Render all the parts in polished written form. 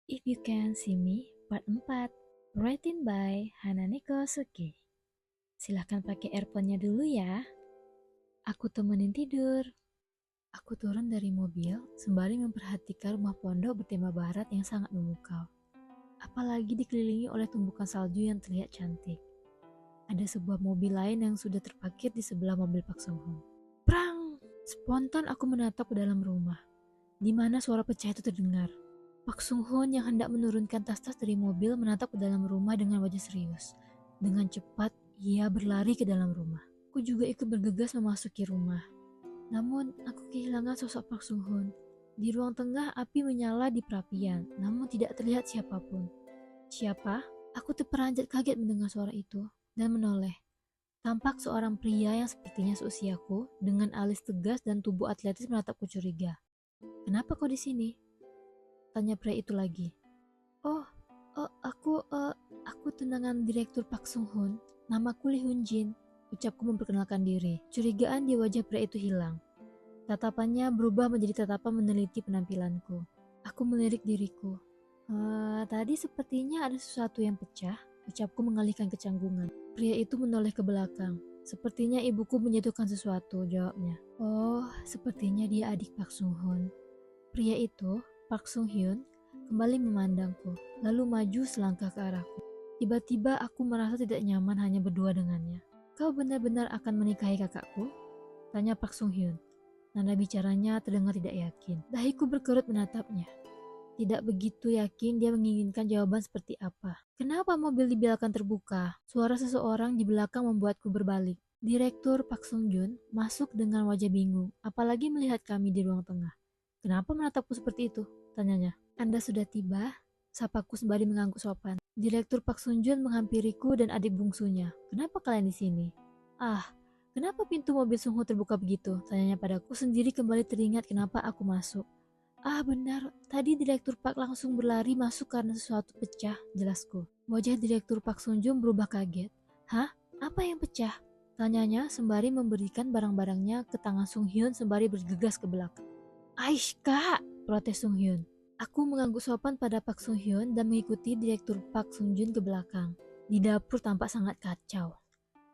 If You Can See Me, Part 4, written by Hananeko Suki. Silahkan pakai earphone-nya dulu ya. Aku temenin tidur. Aku turun dari mobil sembari memperhatikan rumah pondok bertema barat yang sangat memukau. Apalagi dikelilingi oleh tumbukan salju yang terlihat cantik. Ada sebuah mobil lain yang sudah terparkir di sebelah mobil Pak Sung Hoon. Prang! Spontan aku menatap ke dalam rumah, di mana suara pecah itu terdengar. Pak Sung Hoon yang hendak menurunkan tas-tas dari mobil menatap ke dalam rumah dengan wajah serius. Dengan cepat, ia berlari ke dalam rumah. Aku juga ikut bergegas memasuki rumah. Namun, aku kehilangan sosok Pak Sung Hoon. Di ruang tengah, api menyala di perapian, namun tidak terlihat siapapun. Siapa? Aku terperanjat kaget mendengar suara itu dan menoleh. Tampak seorang pria yang sepertinya seusiaku dengan alis tegas dan tubuh atletis menatapku curiga. Kenapa kau di sini? Tanya pria itu lagi. Oh, aku tunangan Direktur Pak Sung Hoon. Namaku Lee Hun Jin. Ucapku memperkenalkan diri. Curigaan di wajah pria itu hilang. Tatapannya berubah menjadi tatapan meneliti penampilanku. Aku melirik diriku. Tadi sepertinya ada sesuatu yang pecah. Ucapku mengalihkan kecanggungan. Pria itu menoleh ke belakang. Sepertinya ibuku menjatuhkan sesuatu, jawabnya. Oh, sepertinya dia adik Pak Sung Hoon. Pria itu, Park Sung Hyun, kembali memandangku, lalu maju selangkah ke arahku. Tiba-tiba aku merasa tidak nyaman hanya berdua dengannya. Kau benar-benar akan menikahi kakakku? Tanya Park Sung Hyun. Nada bicaranya terdengar tidak yakin. Dahiku berkerut menatapnya. Tidak begitu yakin dia menginginkan jawaban seperti apa. Kenapa mobil dibiarkan terbuka? Suara seseorang di belakang membuatku berbalik. Direktur Park Sung Joon masuk dengan wajah bingung, apalagi melihat kami di ruang tengah. Kenapa menatapku seperti itu? Tanyanya. Anda sudah tiba? Sapaku sembari mengangguk sopan. Direktur Pak Sun Jun menghampiriku dan adik bungsunya. Kenapa kalian di sini? Kenapa pintu mobil Sung Ho terbuka begitu? Tanyanya padaku. Sendiri kembali teringat kenapa aku masuk. Benar. Tadi Direktur Pak langsung berlari masuk karena sesuatu pecah, jelasku. Wajah Direktur Pak Sun Jun berubah kaget. Hah? Apa yang pecah? Tanyanya sembari memberikan barang-barangnya ke tangan Sung Hyun sembari bergegas ke belakang. Aish kak, protes Sung Hyun. Aku mengangguk sopan pada Pak Sung Hyun dan mengikuti Direktur Pak Sung Jun ke belakang. Di dapur tampak sangat kacau.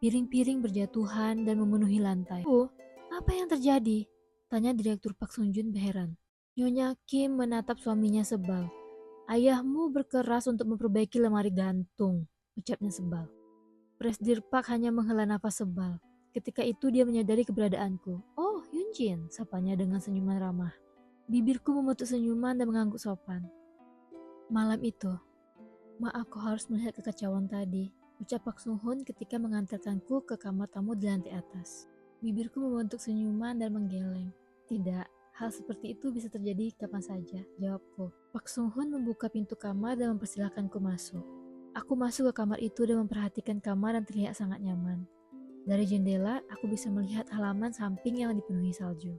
Piring-piring berjatuhan dan memenuhi lantai. Oh, apa yang terjadi? Tanya Direktur Pak Sung Jun heran. Nyonya Kim menatap suaminya sebal. Ayahmu berkeras untuk memperbaiki lemari gantung, ucapnya sebal. Presdir Pak hanya menghela nafas sebal. Ketika itu dia menyadari keberadaanku. Oh, Yunjin, sapanya dengan senyuman ramah. Bibirku membentuk senyuman dan mengangguk sopan. Malam itu, maaf kau harus melihat kekacauan tadi, ucap Pak Sung Hoon ketika mengantarkanku ke kamar tamu di lantai atas. Bibirku membentuk senyuman dan menggeleng. Tidak, hal seperti itu bisa terjadi kapan saja, jawabku. Pak Sung Hoon membuka pintu kamar dan mempersilahkanku masuk. Aku masuk ke kamar itu dan memperhatikan kamar dan terlihat sangat nyaman. Dari jendela, aku bisa melihat halaman samping yang dipenuhi salju.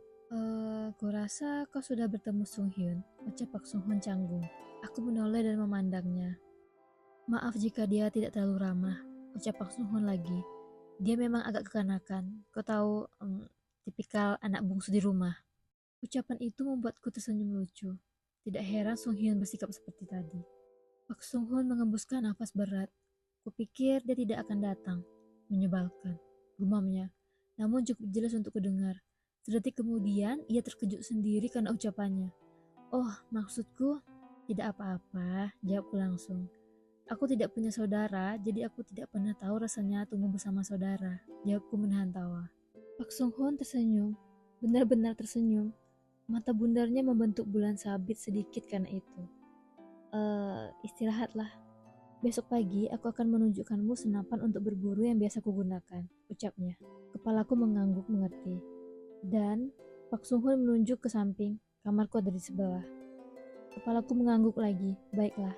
Kurasa kau sudah bertemu Sung Hyun, ucap Pak Sung Hoon canggung. Aku menoleh dan memandangnya. Maaf jika dia tidak terlalu ramah, ucap Pak Sung Hoon lagi. Dia memang agak kekanakan. Kau tahu, tipikal anak bungsu di rumah. Ucapan itu membuatku tersenyum lucu. Tidak heran Sung Hyun bersikap seperti tadi. Pak Sung Hoon mengembuskan nafas berat. Kupikir dia tidak akan datang. Menyebalkan, gumamnya. Namun cukup jelas untuk kudengar. Sedetik kemudian, ia terkejut sendiri karena ucapannya. Oh, maksudku, tidak apa-apa, jawabku langsung. Aku tidak punya saudara, jadi aku tidak pernah tahu rasanya tumbuh bersama saudara, jawabku menahan tawa. Pak Sung Hoon tersenyum, benar-benar tersenyum. Mata bundarnya membentuk bulan sabit sedikit karena itu. Istirahatlah. Besok pagi aku akan menunjukkanmu senapan untuk berburu yang biasa kugunakan, ucapnya. Kepalaku mengangguk mengerti. Dan Pak Sung Hoon menunjuk ke samping, kamarku ada di sebelah. Kepalaku mengangguk lagi, baiklah.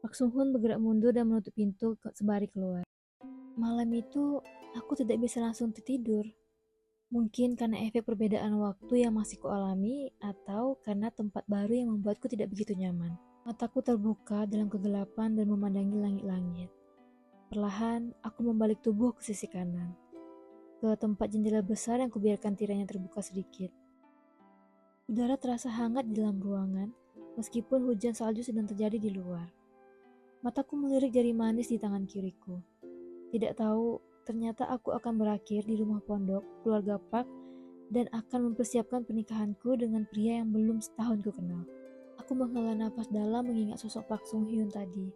Pak Sung Hoon bergerak mundur dan menutup pintu sembari keluar. Malam itu, aku tidak bisa langsung tertidur. Mungkin karena efek perbedaan waktu yang masih kualami, atau karena tempat baru yang membuatku tidak begitu nyaman. Mataku terbuka dalam kegelapan dan memandangi langit-langit. Perlahan, aku membalik tubuh ke sisi kanan, ke tempat jendela besar yang kubiarkan tirainya terbuka sedikit. Udara terasa hangat di dalam ruangan, meskipun hujan salju sedang terjadi di luar. Mataku melirik jari manis di tangan kiriku. Tidak tahu, ternyata aku akan berakhir di rumah pondok keluarga Park dan akan mempersiapkan pernikahanku dengan pria yang belum setahun ku kenal. Aku menghela nafas dalam mengingat sosok Park Sung Hyun tadi.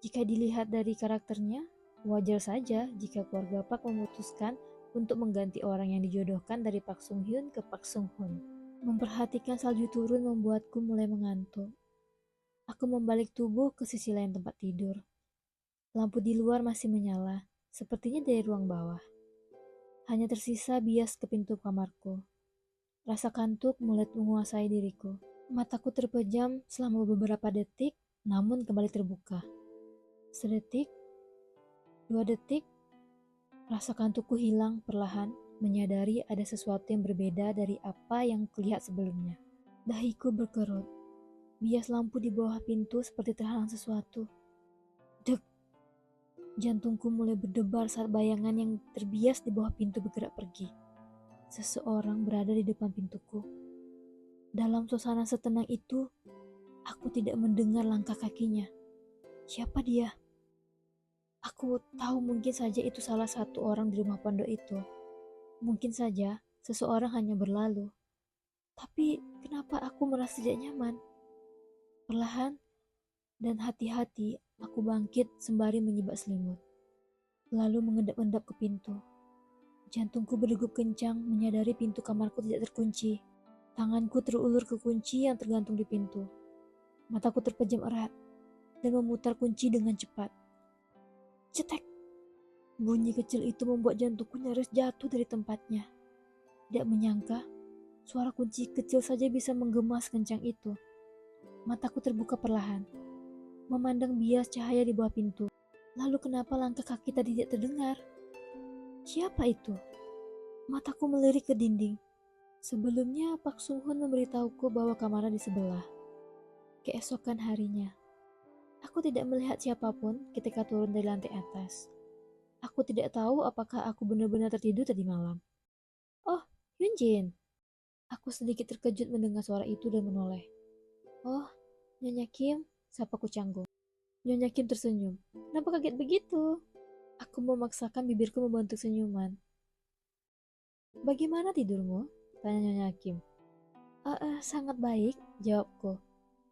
Jika dilihat dari karakternya, wajar saja jika keluarga Park memutuskan untuk mengganti orang yang dijodohkan dari Park Sung Hyun ke Park Sung Hoon. Memperhatikan salju turun membuatku mulai mengantuk. Aku membalik tubuh ke sisi lain tempat tidur. Lampu di luar masih menyala, sepertinya dari ruang bawah. Hanya tersisa bias ke pintu kamarku. Rasa kantuk mulai menguasai diriku. Mataku terpejam selama beberapa detik, namun kembali terbuka. Sedetik, 2 detik, rasa kantukku hilang perlahan, menyadari ada sesuatu yang berbeda dari apa yang kulihat sebelumnya. Dahiku berkerut. Bias lampu di bawah pintu seperti terhalang sesuatu. Dek! Jantungku mulai berdebar saat bayangan yang terbias di bawah pintu bergerak pergi. Seseorang berada di depan pintuku. Dalam suasana setenang itu, aku tidak mendengar langkah kakinya. Siapa dia? Aku tahu mungkin saja itu salah satu orang di rumah pondok itu. Mungkin saja seseorang hanya berlalu. Tapi kenapa aku merasa tidak nyaman? Perlahan dan hati-hati aku bangkit sembari menyibak selimut. Lalu mengendap-endap ke pintu. Jantungku berdegup kencang menyadari pintu kamarku tidak terkunci. Tanganku terulur ke kunci yang tergantung di pintu. Mataku terpejam erat dan memutar kunci dengan cepat. Cetek! Bunyi kecil itu membuat jantungku nyaris jatuh dari tempatnya. Tidak menyangka, suara kunci kecil saja bisa menggema sekencang itu. Mataku terbuka perlahan, memandang bias cahaya di bawah pintu. Lalu kenapa langkah kaki tadi tidak terdengar? Siapa itu? Mataku melirik ke dinding. Sebelumnya Pak Sung Hoon memberitahuku bahwa kamarnya di sebelah. Keesokan harinya, aku tidak melihat siapapun ketika turun dari lantai atas. Aku tidak tahu apakah aku benar-benar tertidur tadi malam. Oh, Hyunjin. Aku sedikit terkejut mendengar suara itu dan menoleh. Oh, Nyonya Kim, sapaku canggung. Nyonya Kim tersenyum. Kenapa kaget begitu? Aku memaksakan bibirku membentuk senyuman. Bagaimana tidurmu? Tanya Nyonya Kim. Sangat baik, jawabku.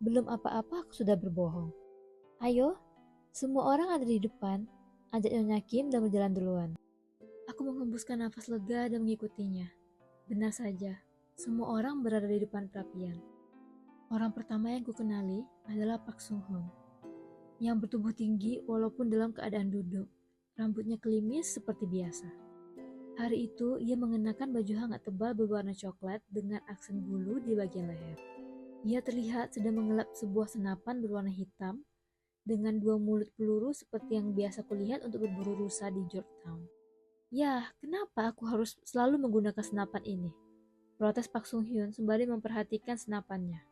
Belum apa-apa aku sudah berbohong. Ayo, semua orang ada di depan, ajak Nyonya Kim dan berjalan duluan. Aku menghembuskan nafas lega dan mengikutinya. Benar saja, semua orang berada di depan perapian. Orang pertama yang kukenali adalah Pak Sung Hoon, yang bertubuh tinggi walaupun dalam keadaan duduk. Rambutnya klimis seperti biasa. Hari itu, ia mengenakan baju hangat tebal berwarna coklat dengan aksen bulu di bagian leher. Ia terlihat sedang mengelap sebuah senapan berwarna hitam dengan 2 mulut peluru seperti yang biasa kulihat untuk berburu rusa di Georgetown. Ya, kenapa aku harus selalu menggunakan senapan ini? Protes Pak Sung Hyun sembari memperhatikan senapannya.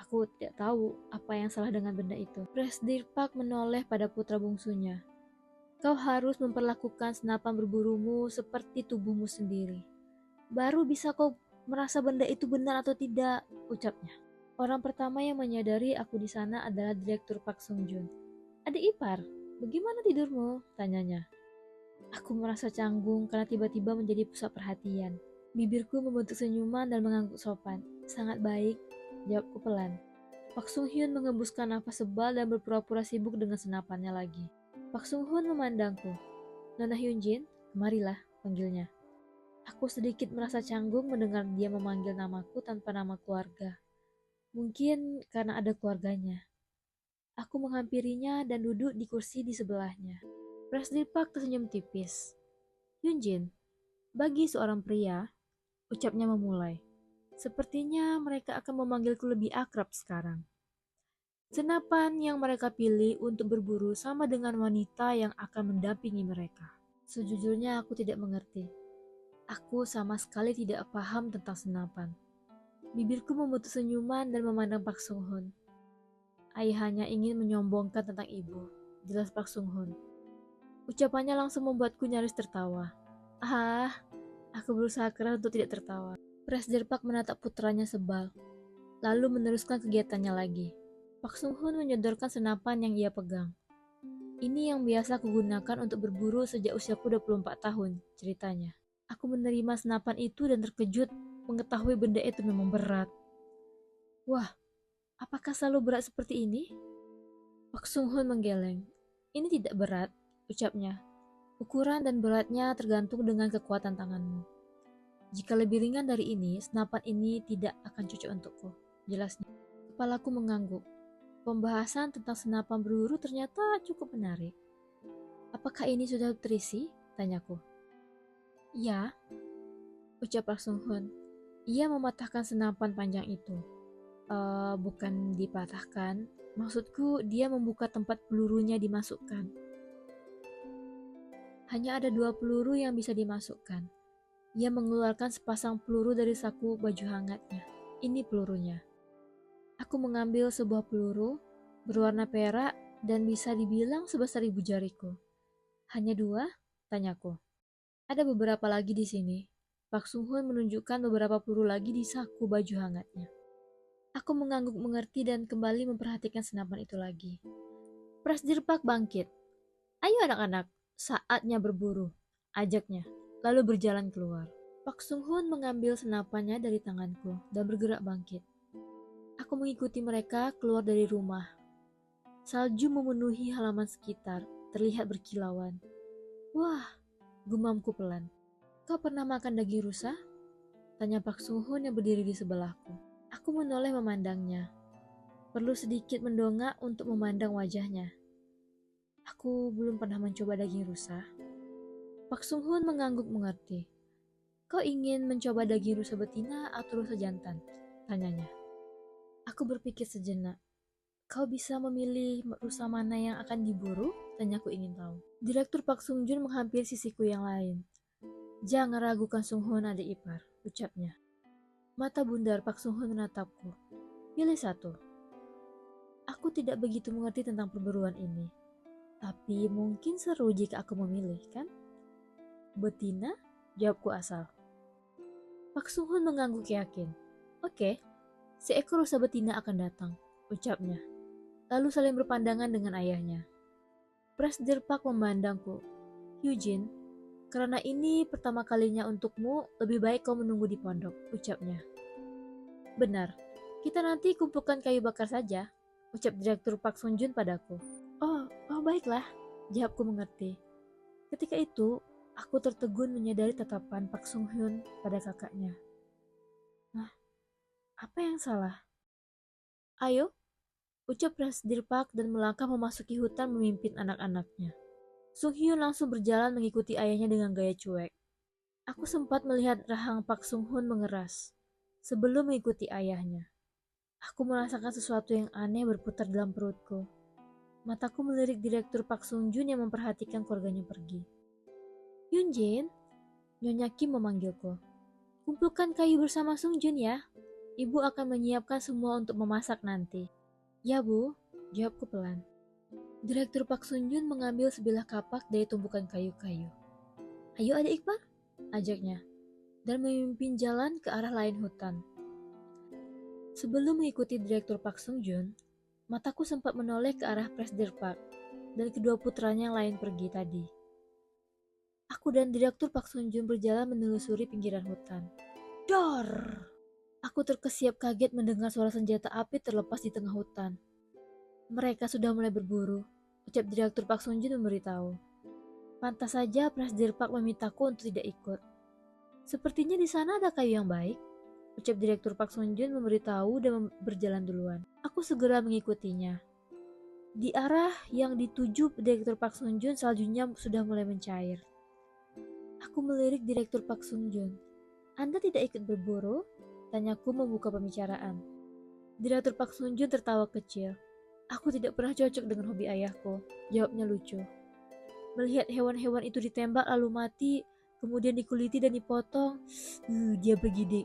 Aku tidak tahu apa yang salah dengan benda itu. Presdir Park menoleh pada putra bungsunya. Kau harus memperlakukan senapan berburumu seperti tubuhmu sendiri. Baru bisa kau merasa benda itu benar atau tidak, ucapnya. Orang pertama yang menyadari aku di sana adalah Direktur Park Sung Joon. Adik ipar, bagaimana tidurmu? Tanyanya. Aku merasa canggung karena tiba-tiba menjadi pusat perhatian. Bibirku membentuk senyuman dan mengangguk sopan. Sangat baik, jawabku pelan. Pak Sung Hyun mengembuskan nafas sebal dan berpura-pura sibuk dengan senapannya lagi. Pak Sung Hoon memandangku. Nona Hyunjin, kemarilah, panggilnya. Aku sedikit merasa canggung mendengar dia memanggil namaku tanpa nama keluarga. Mungkin karena ada keluarganya. Aku menghampirinya dan duduk di kursi di sebelahnya. Presdir Park tersenyum tipis. Hyunjin, bagi seorang pria, ucapnya memulai. Sepertinya mereka akan memanggilku lebih akrab sekarang. Senapan yang mereka pilih untuk berburu sama dengan wanita yang akan mendampingi mereka. Sejujurnya aku tidak mengerti. Aku sama sekali tidak paham tentang senapan. Bibirku membentuk senyuman dan memandang Pak Sung Hoon. Ayah hanya ingin menyombongkan tentang ibu, jelas Pak Sung Hoon. Ucapannya langsung membuatku nyaris tertawa. Aku berusaha keras untuk tidak tertawa. Presdir Park menatap putranya sebal. lalu meneruskan kegiatannya lagi. Pak Sung Hoon menyodorkan senapan yang ia pegang. Ini yang biasa kugunakan untuk berburu sejak usiaku 24 tahun, ceritanya. Aku menerima senapan itu dan terkejut mengetahui benda itu memang berat. Wah, apakah selalu berat seperti ini? Pak Sung Hoon menggeleng. Ini tidak berat, ucapnya. Ukuran dan beratnya tergantung dengan kekuatan tanganmu. Jika lebih ringan dari ini, senapan ini tidak akan cocok untukku, jelasnya. Kepalaku mengangguk. Pembahasan tentang senapan berburu ternyata cukup menarik. Apakah ini sudah terisi? Tanyaku. Ya, ucap Park Sung Hoon. Ia mematahkan senapan panjang itu. Bukan dipatahkan. Maksudku, dia membuka tempat pelurunya dimasukkan. Hanya ada 2 peluru yang bisa dimasukkan. Ia mengeluarkan sepasang peluru dari saku baju hangatnya. Ini pelurunya. Aku mengambil sebuah peluru berwarna perak dan bisa dibilang sebesar ibu jariku. Hanya 2? Tanyaku. Ada beberapa lagi di sini. Pak Sung Hoon menunjukkan beberapa peluru lagi di saku baju hangatnya. Aku mengangguk mengerti dan kembali memperhatikan senapan itu lagi. Prasdir Pak bangkit. Ayo anak-anak, saatnya berburu, ajaknya, lalu berjalan keluar. Pak Sung Hoon mengambil senapannya dari tanganku dan bergerak bangkit. Aku mengikuti mereka keluar dari rumah. Salju memenuhi halaman sekitar, terlihat berkilauan. Wah, gumamku pelan. Kau pernah makan daging rusa? Tanya Pak Sung Hoon yang berdiri di sebelahku. Aku menoleh memandangnya. Perlu sedikit mendongak untuk memandang wajahnya. Aku belum pernah mencoba daging rusa. Pak Sung Hoon mengangguk mengerti. Kau ingin mencoba daging rusa betina atau rusa jantan? Tanyanya. Aku berpikir sejenak. Kau bisa memilih rusa mana yang akan diburu? Tanyaku ingin tahu. Direktur Pak Sung Jun menghampiri sisiku yang lain. Jangan ragukan Sung Hoon adik ipar, ucapnya. Mata bundar Pak Sung Hoon menatapku. Pilih satu. Aku tidak begitu mengerti tentang perburuan ini. Tapi mungkin seru jika aku memilih, kan? Betina? Jawabku asal. Pak Sung Hoon mengangguk yakin. Oke, seekor rusa betina akan datang, ucapnya. Lalu saling berpandangan dengan ayahnya. Presdir Park memandangku. Eugene, karena ini pertama kalinya untukmu, lebih baik kau menunggu di pondok, ucapnya. Benar, kita nanti kumpulkan kayu bakar saja, ucap Direktur Park Sung Jun padaku. Oh baiklah, jawabku mengerti. Ketika itu, aku tertegun menyadari tatapan Park Sung Hyun pada kakaknya. Nah, apa yang salah? Ayo, ucap Presdir Park dan melangkah memasuki hutan memimpin anak-anaknya. Sung Hyun langsung berjalan mengikuti ayahnya dengan gaya cuek. Aku sempat melihat rahang Pak Sung Hoon mengeras. Sebelum mengikuti ayahnya, aku merasakan sesuatu yang aneh berputar dalam perutku. Mataku melirik Direktur Pak Sung Jun yang memperhatikan keluarganya pergi. Yunjin, Nyonya Kim memanggilku. Kumpulkan kayu bersama Sung Jun ya. Ibu akan menyiapkan semua untuk memasak nanti. Ya bu, jawabku pelan. Direktur Pak Sung Jun mengambil sebilah kapak dari tumpukan kayu-kayu. Ayo adik ipar, ajaknya, dan memimpin jalan ke arah lain hutan. Sebelum mengikuti Direktur Pak Sung Jun, mataku sempat menoleh ke arah Presdir Park dan kedua putranya yang lain pergi tadi. Aku dan Direktur Pak Sung Jun berjalan menelusuri pinggiran hutan. Dor! Aku terkesiap kaget mendengar suara senjata api terlepas di tengah hutan. Mereka sudah mulai berburu, ucap Direktur Pak Sung Jun memberitahu. Pantas saja Presdir Park memintaku untuk tidak ikut. Sepertinya di sana ada kayu yang baik, ucap Direktur Pak Sung Jun memberitahu dan berjalan duluan. Aku segera mengikutinya. Di arah yang dituju Direktur Pak Sung Jun, saljunya sudah mulai mencair. Aku melirik Direktur Pak Sung Jun. Anda tidak ikut berburu? Tanyaku membuka pembicaraan. Direktur Pak Sung Jun tertawa kecil. Aku tidak pernah cocok dengan hobi ayahku, jawabnya lucu. Melihat hewan-hewan itu ditembak lalu mati, kemudian dikuliti dan dipotong, dia bergidik.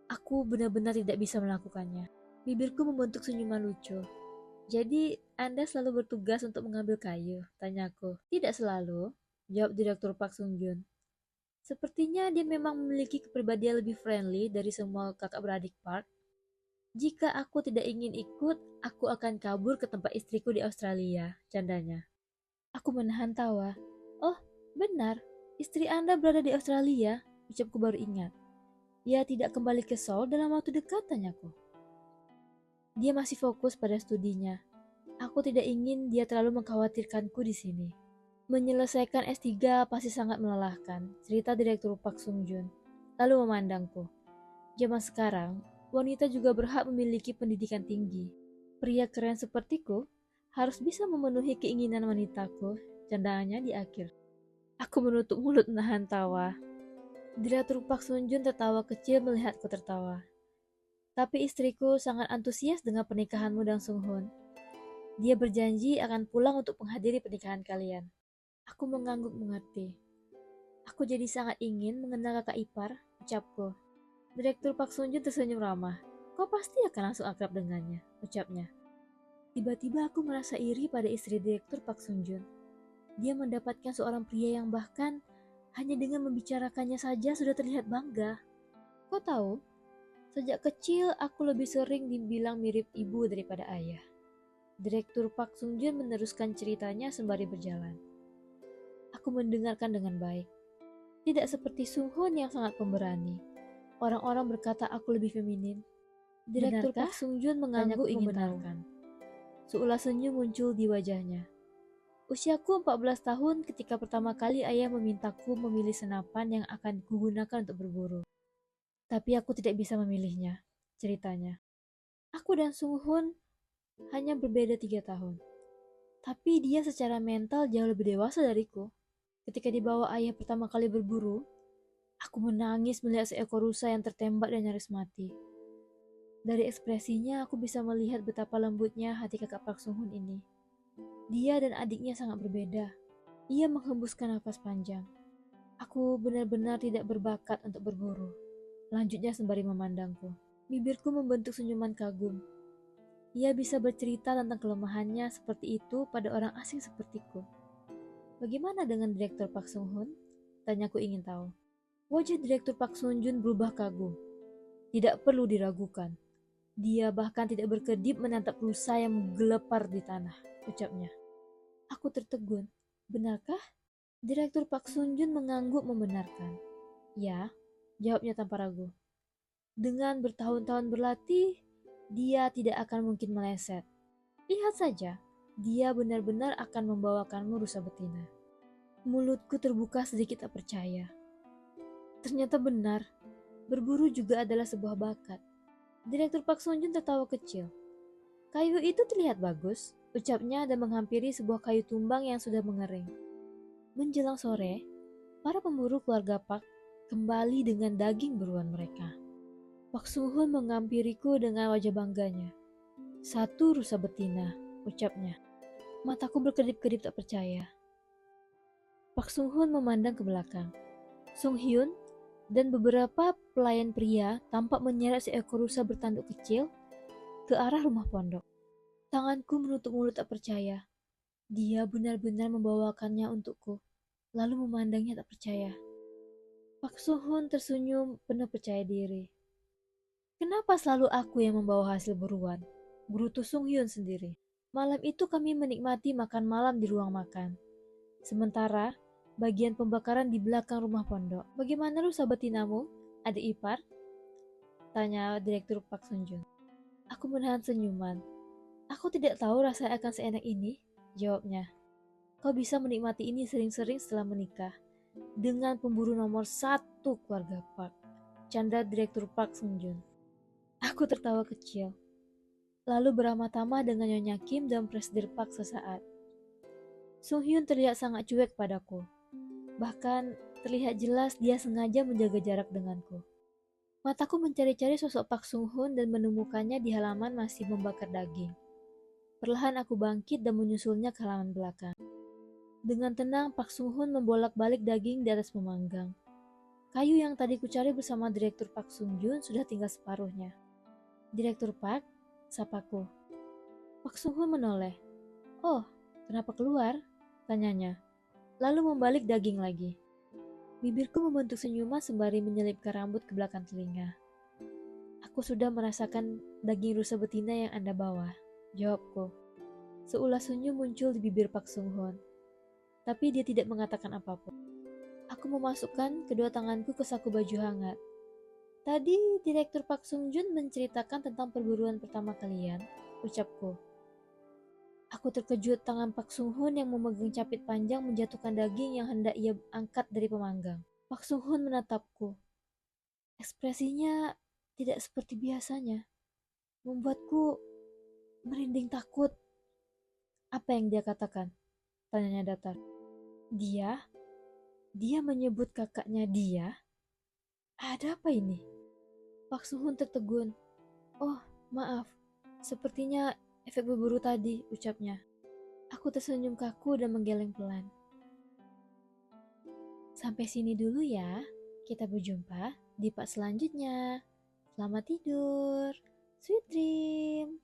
Aku benar-benar tidak bisa melakukannya. Bibirku membentuk senyuman lucu. Jadi, Anda selalu bertugas untuk mengambil kayu? Tanyaku. Tidak selalu, jawab Direktur Pak Sung Jun. Sepertinya dia memang memiliki kepribadian lebih friendly dari semua kakak beradik Park. Jika aku tidak ingin ikut, aku akan kabur ke tempat istriku di Australia, candanya. Aku menahan tawa. Oh, benar, istri Anda berada di Australia, ucapku baru ingat. Dia tidak kembali ke Seoul dalam waktu dekat, tanyaku. Dia masih fokus pada studinya. Aku tidak ingin dia terlalu mengkhawatirkanku di sini. Menyelesaikan S3 pasti sangat melelahkan, cerita Direktur Park Sung Joon. Lalu memandangku. Zaman sekarang, wanita juga berhak memiliki pendidikan tinggi. Pria keren sepertiku harus bisa memenuhi keinginan wanitaku, candaannya di akhir. Aku menutup mulut menahan tawa. Direktur Park Sung Joon tertawa kecil melihatku tertawa. Tapi istriku sangat antusias dengan pernikahanmu dan Sung Hoon. Dia berjanji akan pulang untuk menghadiri pernikahan kalian. Aku mengangguk mengerti. Aku jadi sangat ingin mengenal kakak ipar, ucapku. Direktur Park Sung Joon tersenyum ramah. Kau pasti akan langsung akrab dengannya, ucapnya. Tiba-tiba aku merasa iri pada istri Direktur Park Sung Joon. Dia mendapatkan seorang pria yang bahkan hanya dengan membicarakannya saja sudah terlihat bangga. Kau tahu, sejak kecil aku lebih sering dibilang mirip ibu daripada ayah. Direktur Park Sung Joon meneruskan ceritanya sembari berjalan. Aku mendengarkan dengan baik. Tidak seperti Sung Hoon yang sangat pemberani. Orang-orang berkata aku lebih feminin. Direktur Park Sung Joon mengangguk ingin tahu. Seulas senyum muncul di wajahnya. Usiaku 14 tahun ketika pertama kali ayah memintaku memilih senapan yang akan kugunakan untuk berburu. Tapi aku tidak bisa memilihnya, ceritanya. Aku dan Sung Hoon hanya berbeda 3 tahun. Tapi dia secara mental jauh lebih dewasa dariku. Ketika dibawa ayah pertama kali berburu, aku menangis melihat seekor rusa yang tertembak dan nyaris mati. Dari ekspresinya, aku bisa melihat betapa lembutnya hati kakak Park Sung Hoon ini. Dia dan adiknya sangat berbeda. Ia menghembuskan nafas panjang. Aku benar-benar tidak berbakat untuk berburu. Lanjutnya sembari memandangku. Bibirku membentuk senyuman kagum. Ia bisa bercerita tentang kelemahannya seperti itu pada orang asing sepertiku. Bagaimana dengan Direktur Park Sung Hoon? Tanyaku ingin tahu. Wajah Direktur Park Sung Joon berubah kagum. Tidak perlu diragukan. Dia bahkan tidak berkedip menatap rusa yang menggelepar di tanah, ucapnya. Aku tertegun. Benarkah? Direktur Park Sung Joon mengangguk membenarkan. Ya, jawabnya tanpa ragu. Dengan bertahun-tahun berlatih, dia tidak akan mungkin meleset. Lihat saja, dia benar-benar akan membawakanmu rusa betina. Mulutku terbuka sedikit tak percaya. Ternyata benar, berburu juga adalah sebuah bakat. Direktur Park Sung Joon tertawa kecil. Kayu itu terlihat bagus, ucapnya dan menghampiri sebuah kayu tumbang yang sudah mengering. Menjelang sore, para pemburu keluarga Park kembali dengan daging buruan mereka. Park Sung Hoon menghampiriku dengan wajah bangganya. Satu rusa betina, ucapnya. Mataku berkedip-kedip tak percaya. Park Sung Hoon memandang ke belakang. Sung Hyun dan beberapa pelayan pria tampak menyeret seekor rusa bertanduk kecil ke arah rumah pondok. Tanganku menutup mulut tak percaya. Dia benar-benar membawakannya untukku, lalu memandangnya tak percaya. Park Sung Hoon tersenyum penuh percaya diri. Kenapa selalu aku yang membawa hasil buruan? Gerutu Sung Hyun sendiri. Malam itu kami menikmati makan malam di ruang makan. Sementara bagian pembakaran di belakang rumah pondok. Bagaimana rusa betinamu, adik ipar? Tanya Direktur Park Sung Joon. Aku menahan senyuman. Aku tidak tahu rasanya akan seenak ini, jawabnya. Kau bisa menikmati ini sering-sering setelah menikah. Dengan pemburu nomor 1 keluarga Park. Canda Direktur Park Sung Joon. Aku tertawa kecil. Lalu beramah-tamah dengan Nyonya Kim dan Presiden Park sesaat. Sung Hyun terlihat sangat cuek padaku. Bahkan terlihat jelas dia sengaja menjaga jarak denganku. Mataku mencari-cari sosok Park Sung Hoon dan menemukannya di halaman masih membakar daging. Perlahan aku bangkit dan menyusulnya ke halaman belakang. Dengan tenang Park Sung Hoon membolak-balik daging di atas pemanggang. Kayu yang tadi kucari bersama Direktur Park Sung Joon sudah tinggal separuhnya. Direktur Park, sapaku. Park Sung Hoon menoleh. Oh, kenapa keluar? Tanyanya. Lalu membalik daging lagi. Bibirku membentuk senyuman sembari menyelipkan rambut ke belakang telinga. Aku Aku sudah merasakan daging rusa betina yang Anda bawa, jawabku. Seulas senyum muncul di bibir Pak Sung Hoon, tapi dia tidak mengatakan apapun. Aku memasukkan kedua tanganku ke saku baju hangat. Tadi Direktur Pak Sung Jun menceritakan tentang perburuan pertama kalian, ucapku. Aku terkejut tangan Pak Sung Hoon yang memegang capit panjang menjatuhkan daging yang hendak ia angkat dari pemanggang. Pak Sung Hoon menatapku. Ekspresinya tidak seperti biasanya, membuatku merinding takut. Apa yang dia katakan? Tanyanya datar. Dia menyebut kakaknya dia? Ada apa ini? Pak Suhun tertegun. Oh, maaf. Sepertinya efek berburu tadi, ucapnya. Aku tersenyum kaku dan menggeleng pelan. Sampai sini dulu ya. Kita berjumpa di part selanjutnya. Selamat tidur. Sweet dream.